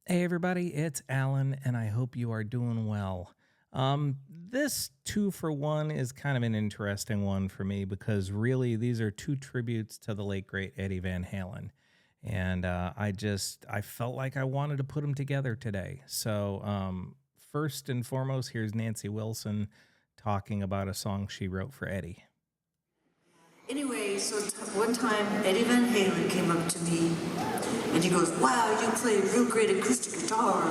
Hey everybody, it's Alan, and I hope you are doing well. This two for one is kind of an interesting one for me because really these are two tributes to the late great Eddie Van Halen, and I felt like I wanted to put them together today. So first and foremost, here's Nancy Wilson talking about a song she wrote for Eddie. Anyway, so one time Eddie Van Halen came up to me and he goes, "Wow, you play real great acoustic guitar."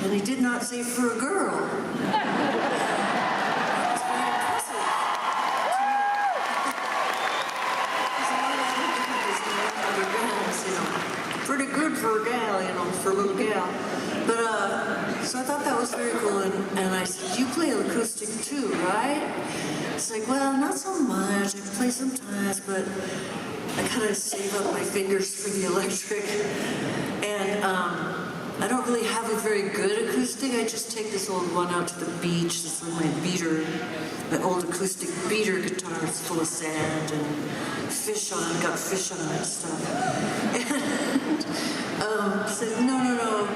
And he did not say for a girl. It's very impressive to me. Because a lot of other bands, pretty good for a gal, for a little gal. But, so I thought that was very cool. And I said, "You play acoustic too, right?" It's like, "Well, not so much. I play sometimes, but I kind of save up my fingers for the electric. And I don't really have a very good acoustic. I just take this old one out to the beach. This is my old acoustic beater guitar. It's full of sand and got fish on it and stuff." And said, no,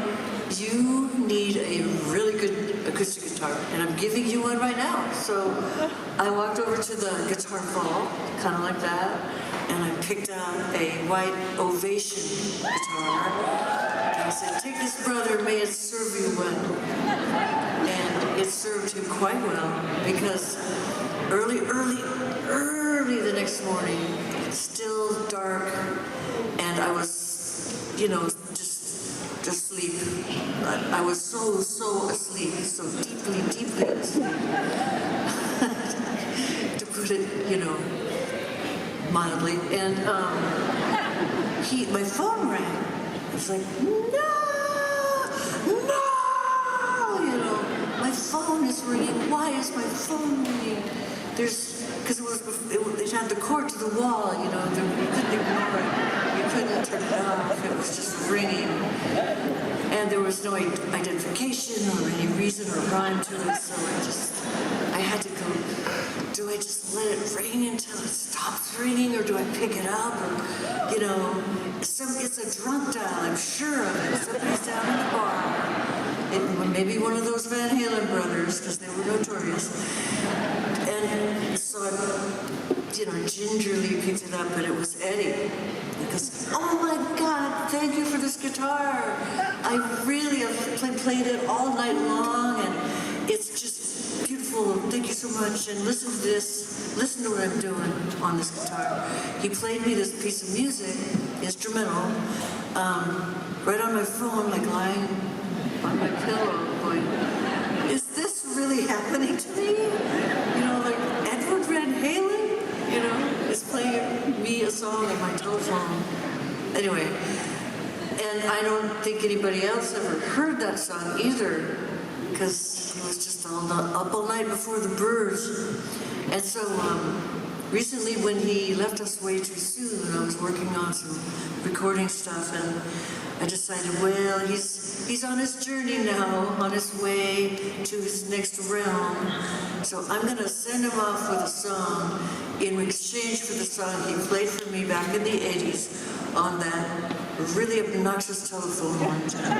you need a really good acoustic guitar, and I'm giving you one right now. So I walked over to the guitar vault, kind of like that, and I picked out a white Ovation guitar. And I said, "Take this, brother, may it serve you well." And it served him quite well, because early the next morning, still dark, and I was, just asleep. I was so asleep, so deeply asleep. To put it, mildly. And my phone rang. I was like, no, my phone is ringing. Why is my phone ringing? Because it had the cord to the wall, you couldn't ignore it. You couldn't turn it off. It was just ringing. And there was no identification or any reason or rhyme to it, so I had to go, do I just let it ring until it stops ringing, or do I pick it up? Or, it's a drunk dial, I'm sure of it. Somebody's down in the bar. Maybe one of those Van Halen brothers, because they were notorious. And so I, gingerly picked it up, but it was Eddie. Because, "Oh my God, thank you for this guitar. I've played it all night long, and it's just beautiful. Thank you so much. And listen to this. Listen to what I'm doing on this guitar." He played me this piece of music, instrumental, right on my phone, like lying on my pillow, going, "Is this really happening to me?" Like Edward Van Halen, is playing me a song on my telephone. Anyway, and I don't think anybody else ever heard that song either, because it was just up all night before the birds. And so recently, when he left us way too soon, I was working on some recording stuff, and I decided, well, he's on his journey now, on his way to his next realm. So I'm going to send him off with a song in exchange for the song he played for me back in the 80s on that really obnoxious telephone one time.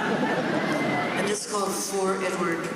And it's called For Edward.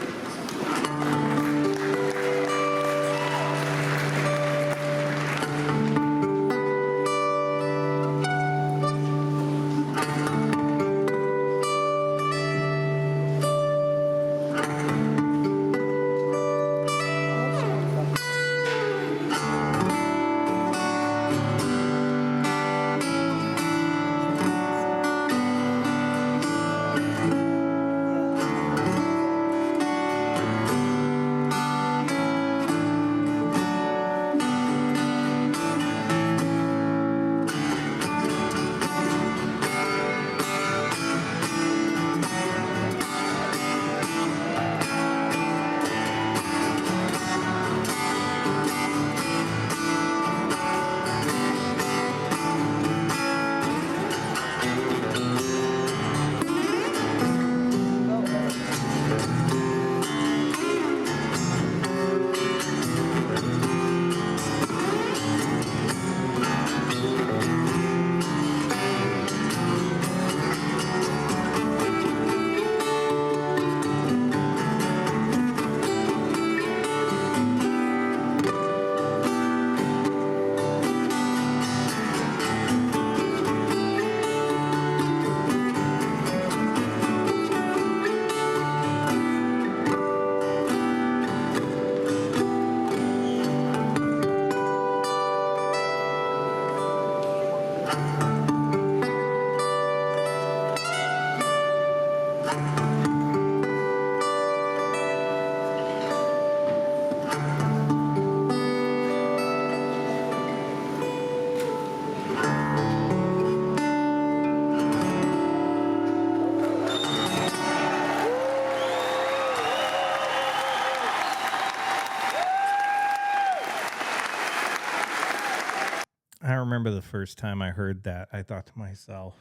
I remember the first time I heard that, I thought to myself,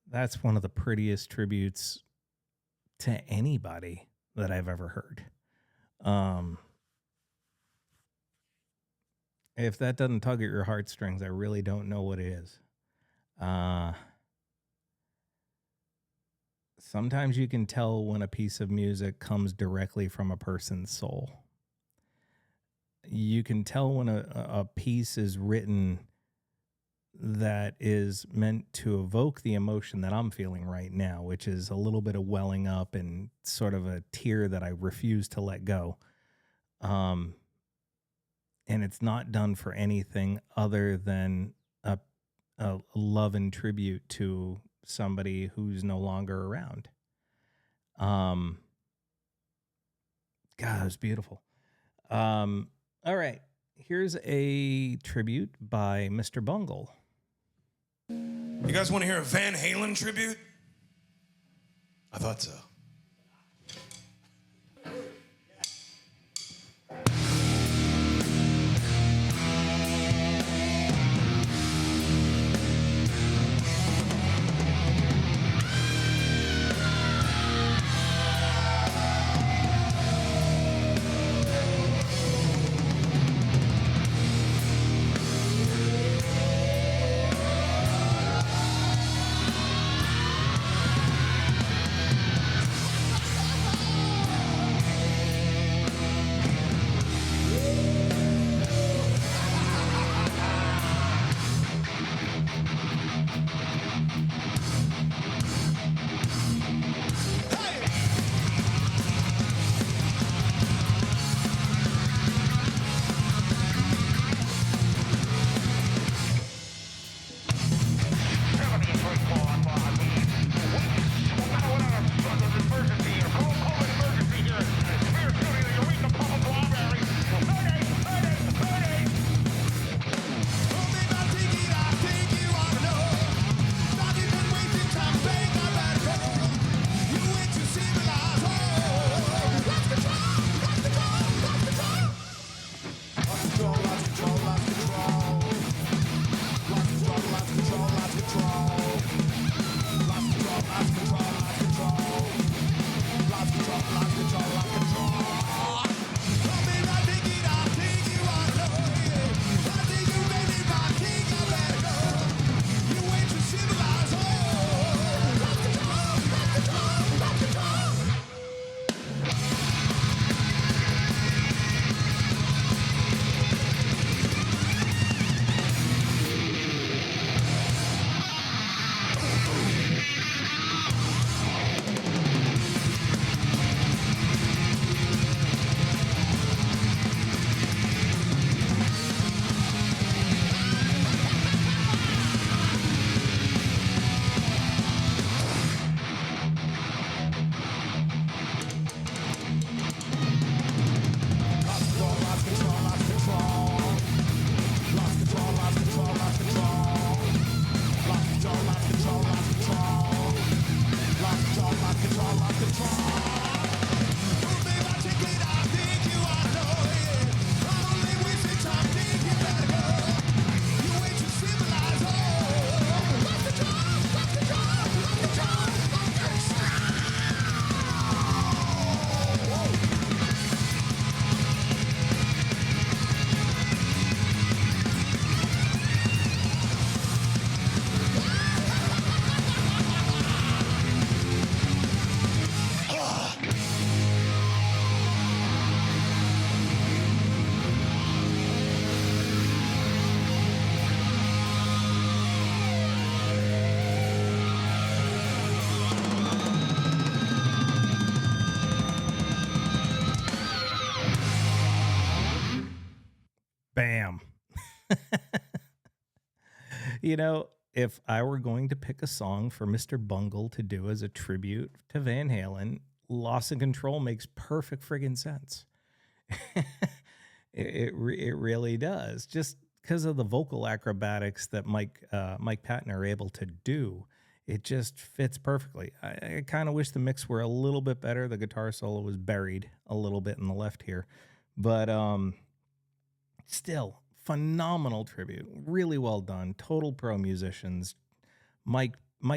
that's one of the prettiest tributes to anybody that I've ever heard. Um, if that doesn't tug at your heartstrings, I really don't know what it is. Uh, Sometimes you can tell when a piece of music comes directly from a person's soul. You can tell when a piece is written that is meant to evoke the emotion that I'm feeling right now, which is a little bit of welling up and sort of a tear that I refuse to let go. And it's not done for anything other than a love and tribute to somebody who's no longer around. God, it was beautiful. All right. Here's a tribute by Mr. Bungle. You guys want to hear a Van Halen tribute? I thought so. Bam. You know, if I were going to pick a song for Mr. Bungle to do as a tribute to Van Halen, Loss and Control makes perfect friggin' sense. It really does. Just because of the vocal acrobatics that Mike Patton are able to do, it just fits perfectly. I kind of wish the mix were a little bit better. The guitar solo was buried a little bit in the left here, but still phenomenal tribute. Really well done. Total pro musicians. Mike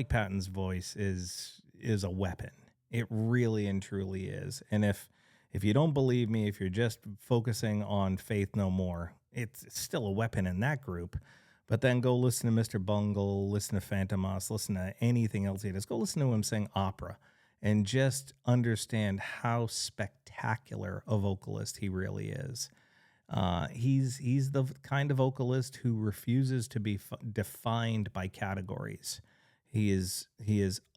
Patton's voice is a weapon. It really and truly is. And if you don't believe me, if you're just focusing on Faith No More, it's still a weapon in that group. But then go listen to Mr. Bungle, listen to Phantomas, listen to anything else he does. Go listen to him sing opera and just understand how spectacular a vocalist he really is. He's the kind of vocalist who refuses to be defined by categories. He is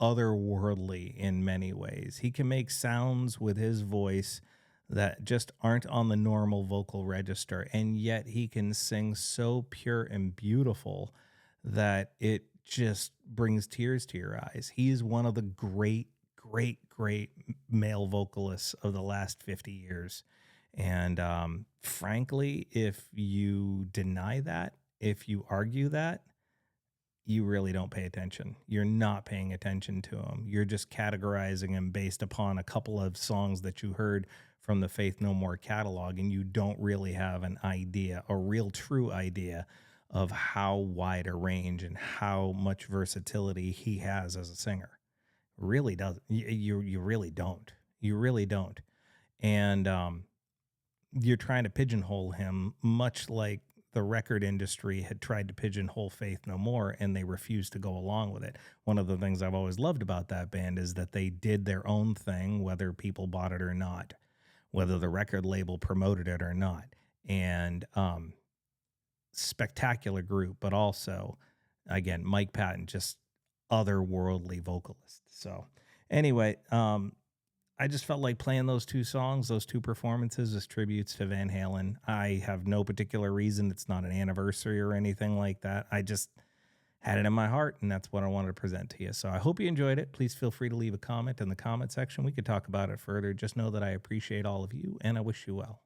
otherworldly in many ways. He can make sounds with his voice that just aren't on the normal vocal register, and yet he can sing so pure and beautiful that it just brings tears to your eyes. He is one of the great male vocalists of the last 50 years. And frankly, if you deny that, if you argue that, you really don't pay attention. You're not paying attention to him. You're just categorizing him based upon a couple of songs that you heard from the Faith No More catalog, and you don't really have an idea, a real true idea of how wide a range and how much versatility he has as a singer. Really does. You really don't. You really don't. And you're trying to pigeonhole him, much like the record industry had tried to pigeonhole Faith No More, and they refused to go along with it. One of the things I've always loved about that band is that they did their own thing, whether people bought it or not, whether the record label promoted it or not. And spectacular group, but also, again, Mike Patton, just otherworldly vocalist. So anyway, I just felt like playing those two songs, those two performances as tributes to Van Halen. I have no particular reason. It's not an anniversary or anything like that. I just had it in my heart, and that's what I wanted to present to you. So I hope you enjoyed it. Please feel free to leave a comment in the comment section. We could talk about it further. Just know that I appreciate all of you, and I wish you well.